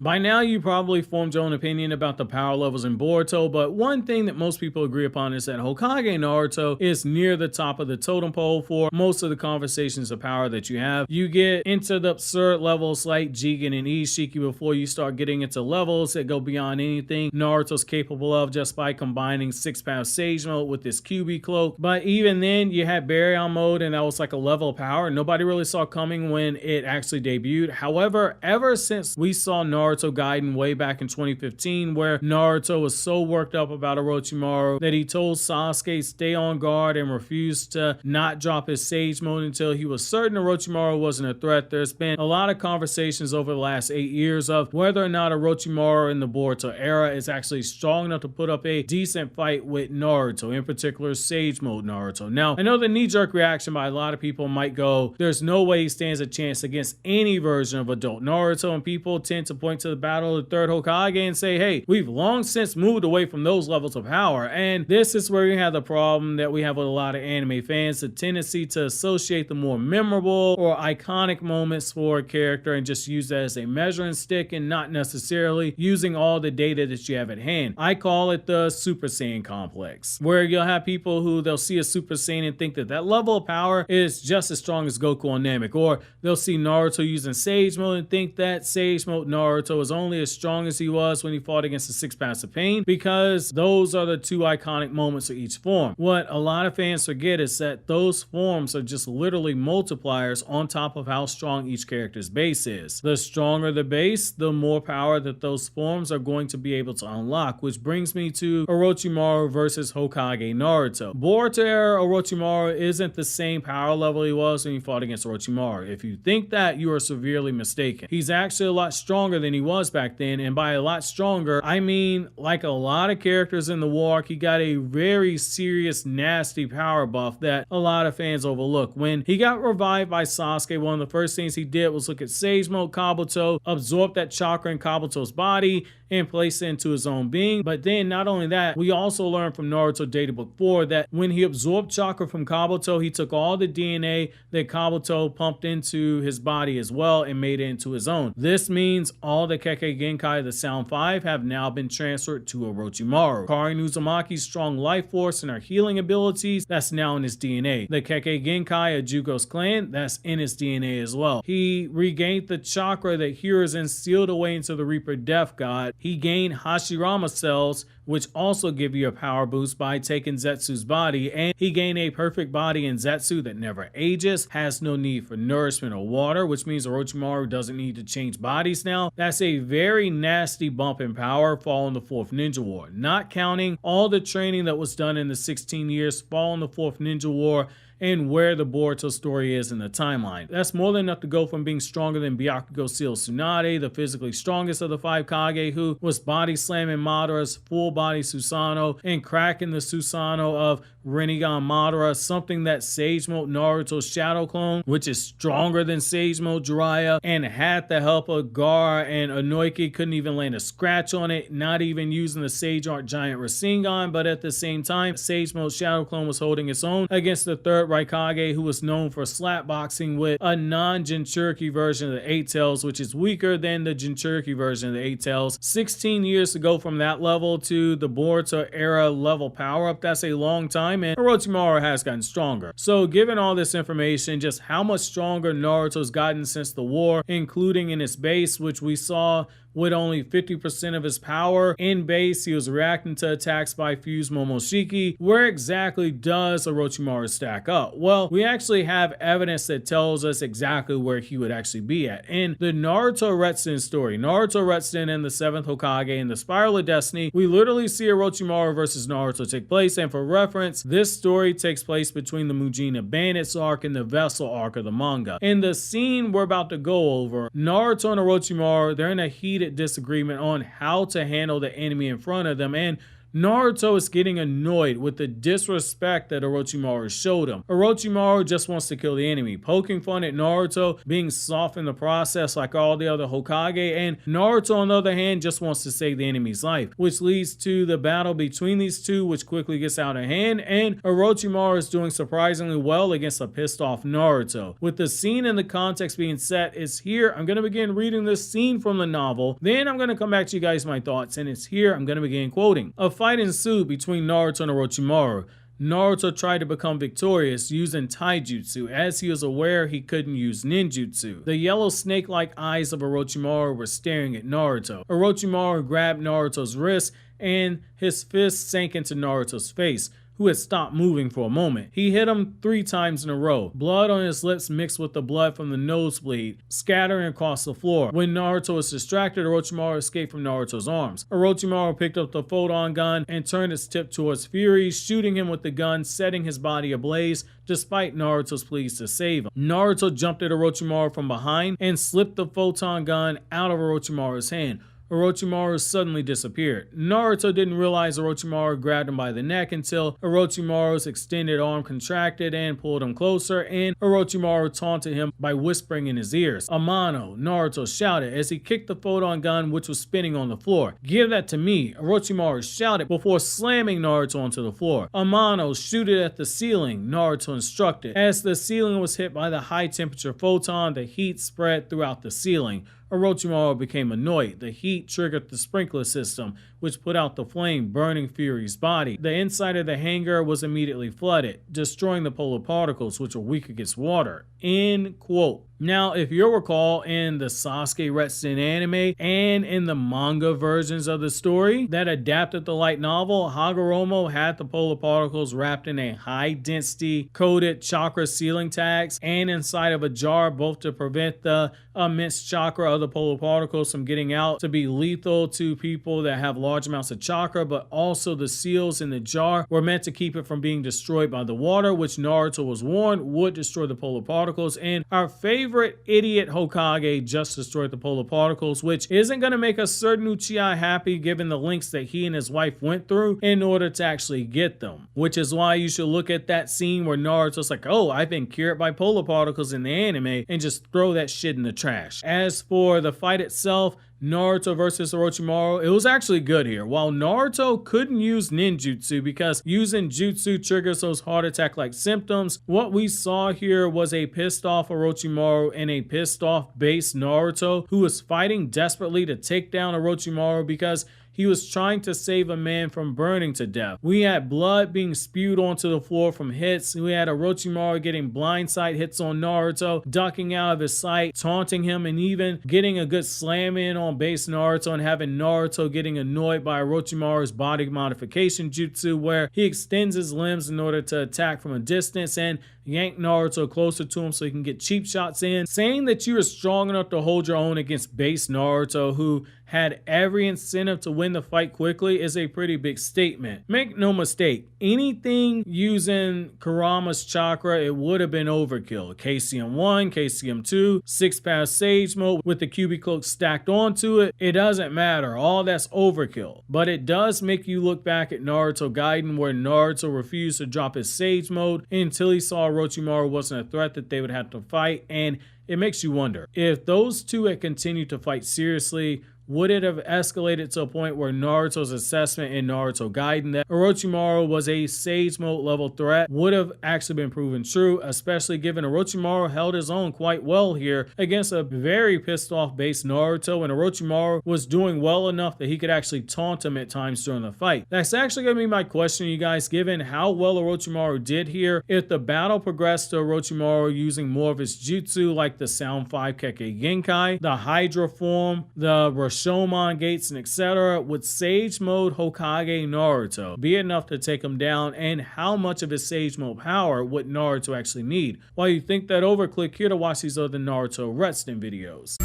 By now you probably formed your own opinion about the power levels in Boruto, but one thing that most people agree upon is that Hokage Naruto is near the top of the totem pole for most of the conversations of power that you have. You get into the absurd levels like Jigen and Ishiki before you start getting into levels that go beyond anything Naruto's capable of just by combining 6-path Sage Mode with this QB cloak. But even then, you had BARYON mode, and that was like a level of power nobody really saw coming when it actually debuted. However, ever since we saw Naruto Gaiden way back in 2015, where Naruto was so worked up about Orochimaru that he told Sasuke stay on guard and refused to not drop his Sage Mode until he was certain Orochimaru wasn't a threat, there's been a lot of conversations over the last 8 years of whether or not Orochimaru in the Boruto era is actually strong enough to put up a decent fight with Naruto, in particular Sage Mode Naruto. Now, I know the knee-jerk reaction by a lot of people might go, there's no way he stands a chance against any version of adult Naruto, and people tend to point to the battle of the third Hokage and say, hey, we've long since moved away from those levels of power. And this is where you have the problem that we have with a lot of anime fans, the tendency to associate the more memorable or iconic moments for a character and just use that as a measuring stick and not necessarily using all the data that you have at hand. I call it the Super Saiyan complex, where you'll have people who they'll see a Super Saiyan and think that that level of power is just as strong as Goku on Namek, or they'll see Naruto using Sage Mode and think that Sage Mode Naruto is only as strong as he was when he fought against the 6 Paths of Pain, because those are the two iconic moments of each form. What a lot of fans forget is that those forms are just literally multipliers on top of how strong each character's base is. The stronger the base, the more power that those forms are going to be able to unlock, which brings me to Orochimaru versus Hokage Naruto. Boruto era Orochimaru isn't the same power level he was when he fought against Orochimaru. If you think that, you are severely mistaken. He's actually a lot stronger than he was back then, and by a lot stronger, I mean like a lot of characters in the war arc, he got a very serious, nasty power buff that a lot of fans overlook. When he got revived by Sasuke, one of the first things he did was look at Sage Mode Kabuto, absorb that chakra in Kabuto's body, and place it into his own being. But then not only that, we also learned from Naruto Data Book 4 that when he absorbed chakra from Kabuto, he took all the DNA that Kabuto pumped into his body as well and made it into his own. This means all the Kekkei Genkai of the Sound 5 have now been transferred to Orochimaru. Hokage Uzumaki's strong life force and her healing abilities, that's now in his DNA. The Kekkei Genkai of Jugo's clan, that's in his DNA as well. He regained the chakra that Hiruzen sealed away into the Reaper Death God. He gained Hashirama cells, which also give you a power boost by taking Zetsu's body, and he gained a perfect body in Zetsu that never ages, has no need for nourishment or water, which means Orochimaru doesn't need to change bodies now. That's a very nasty bump in power following the 4th Ninja War, not counting all the training that was done in the 16 years following the 4th Ninja War and where the Boruto story is in the timeline. That's more than enough to go from being stronger than Byakugo Seal Tsunade, the physically strongest of the 5 Kage, who was body slamming Madara's full body Susanoo and cracking the Susanoo of Rinnegan Madara, something that Sage Mode Naruto's shadow clone, which is stronger than Sage Mode Jiraiya, and had the help of Gaara and Inoki, couldn't even land a scratch on it, not even using the Sage Art Giant Rasengan, but at the same time, Sage Mode shadow clone was holding its own against the 3rd Raikage, who was known for slapboxing with a non-Jinchuriki version of the 8 Tails, which is weaker than the Jinchuriki version of the 8 Tails. 16 years to go from that level to the Boruto era level power up, that's a long time, and Orochimaru has gotten stronger. So given all this information, just how much stronger Naruto's gotten since the war, including in his base, which we saw with only 50% of his power in base, he was reacting to attacks by Fused Momoshiki. Where exactly does Orochimaru stack up? Well, we actually have evidence that tells us exactly where he would actually be at. In the Naruto Retsuden story, Naruto Retsuden and the 7th Hokage and the Spiral of Destiny, we literally see Orochimaru versus Naruto take place, and for reference, this story takes place between the Mujina Bandits arc and the Vessel arc of the manga. In the scene we're about to go over, Naruto and Orochimaru, they're in a heated disagreement on how to handle the enemy in front of them, and Naruto is getting annoyed with the disrespect that Orochimaru showed him. Orochimaru just wants to kill the enemy, poking fun at Naruto, being soft in the process like all the other Hokage, and Naruto on the other hand just wants to save the enemy's life, which leads to the battle between these two, which quickly gets out of hand, and Orochimaru is doing surprisingly well against a pissed off Naruto. With the scene and the context being set, it's here I'm going to begin reading this scene from the novel, then I'm going to come back to you guys my thoughts, and it's here I'm going to begin quoting. A fight ensued between Naruto and Orochimaru. Naruto tried to become victorious using taijutsu, as he was aware he couldn't use ninjutsu. The yellow snake-like eyes of Orochimaru were staring at Naruto. Orochimaru grabbed Naruto's wrist and his fist sank into Naruto's face, who had stopped moving for a moment. He hit him 3 times in a row. Blood on his lips mixed with the blood from the nosebleed, scattering across the floor. When Naruto was distracted, Orochimaru escaped from Naruto's arms. Orochimaru picked up the photon gun and turned its tip towards Fury, shooting him with the gun, setting his body ablaze, despite Naruto's pleas to save him. Naruto jumped at Orochimaru from behind and slipped the photon gun out of Orochimaru's hand. Orochimaru suddenly disappeared. Naruto didn't realize Orochimaru grabbed him by the neck until Orochimaru's extended arm contracted and pulled him closer, and Orochimaru taunted him by whispering in his ears. "Amano," Naruto shouted as he kicked the photon gun which was spinning on the floor. "Give that to me," Orochimaru shouted before slamming Naruto onto the floor. "Amano, shoot it at the ceiling," Naruto instructed. As the ceiling was hit by the high temperature photon, the heat spread throughout the ceiling. Orochimaru became annoyed. The heat triggered the sprinkler system, which put out the flame, burning Fury's body. The inside of the hangar was immediately flooded, destroying the polar particles, which were weak against water. End quote. Now, if you'll recall, in the Sasuke Retsuden anime and in the manga versions of the story that adapted the light novel, Hagoromo had the polar particles wrapped in a high-density coated chakra sealing tags and inside of a jar, both to prevent the immense chakra of the polar particles from getting out to be lethal to people that have large amounts of chakra, but also the seals in the jar were meant to keep it from being destroyed by the water, which Naruto was warned would destroy the polar particles. And our favorite idiot Hokage just destroyed the polar particles, which isn't going to make a certain Uchiha happy given the lengths that he and his wife went through in order to actually get them. Which is why you should look at that scene where Naruto's like, "Oh, I've been cured by polar particles" in the anime, and just throw that shit in the trash. As for the fight itself, Naruto versus Orochimaru, it was actually good here. While Naruto couldn't use ninjutsu because using jutsu triggers those heart attack like symptoms, what we saw here was a pissed off Orochimaru and a pissed off Base Naruto who was fighting desperately to take down Orochimaru because he was trying to save a man from burning to death. We had blood being spewed onto the floor from hits. We had Orochimaru getting blindside hits on Naruto, ducking out of his sight, taunting him, and even getting a good slam in on Base Naruto and having Naruto getting annoyed by Orochimaru's body modification jutsu where he extends his limbs in order to attack from a distance and yank Naruto closer to him so he can get cheap shots in. Saying that you are strong enough to hold your own against Base Naruto, who had every incentive to win the fight quickly, is a pretty big statement. Make no mistake, anything using Kurama's chakra, it would have been overkill. KCM 1, KCM 2, 6-pass Sage Mode with the QB cloak stacked onto it, it doesn't matter. All that's overkill. But it does make you look back at Naruto Gaiden, where Naruto refused to drop his Sage Mode until he saw Orochimaru wasn't a threat that they would have to fight, and it makes you wonder, if those two had continued to fight seriously, would it have escalated to a point where Naruto's assessment in Naruto Gaiden that Orochimaru was a Sage Mode level threat would have actually been proven true, especially given Orochimaru held his own quite well here against a very pissed off Base Naruto, and Orochimaru was doing well enough that he could actually taunt him at times during the fight. That's actually going to be my question to you guys, given how well Orochimaru did here. If the battle progressed to Orochimaru using more of his jutsu like the Sound 5 Kekkei Genkai, the Hydra form, the Rashomon gates, and etc., would Sage Mode Hokage Naruto be enough to take him down, and how much of his Sage Mode power would Naruto actually need? While you think that over, click here to watch these other Naruto Retsuden videos.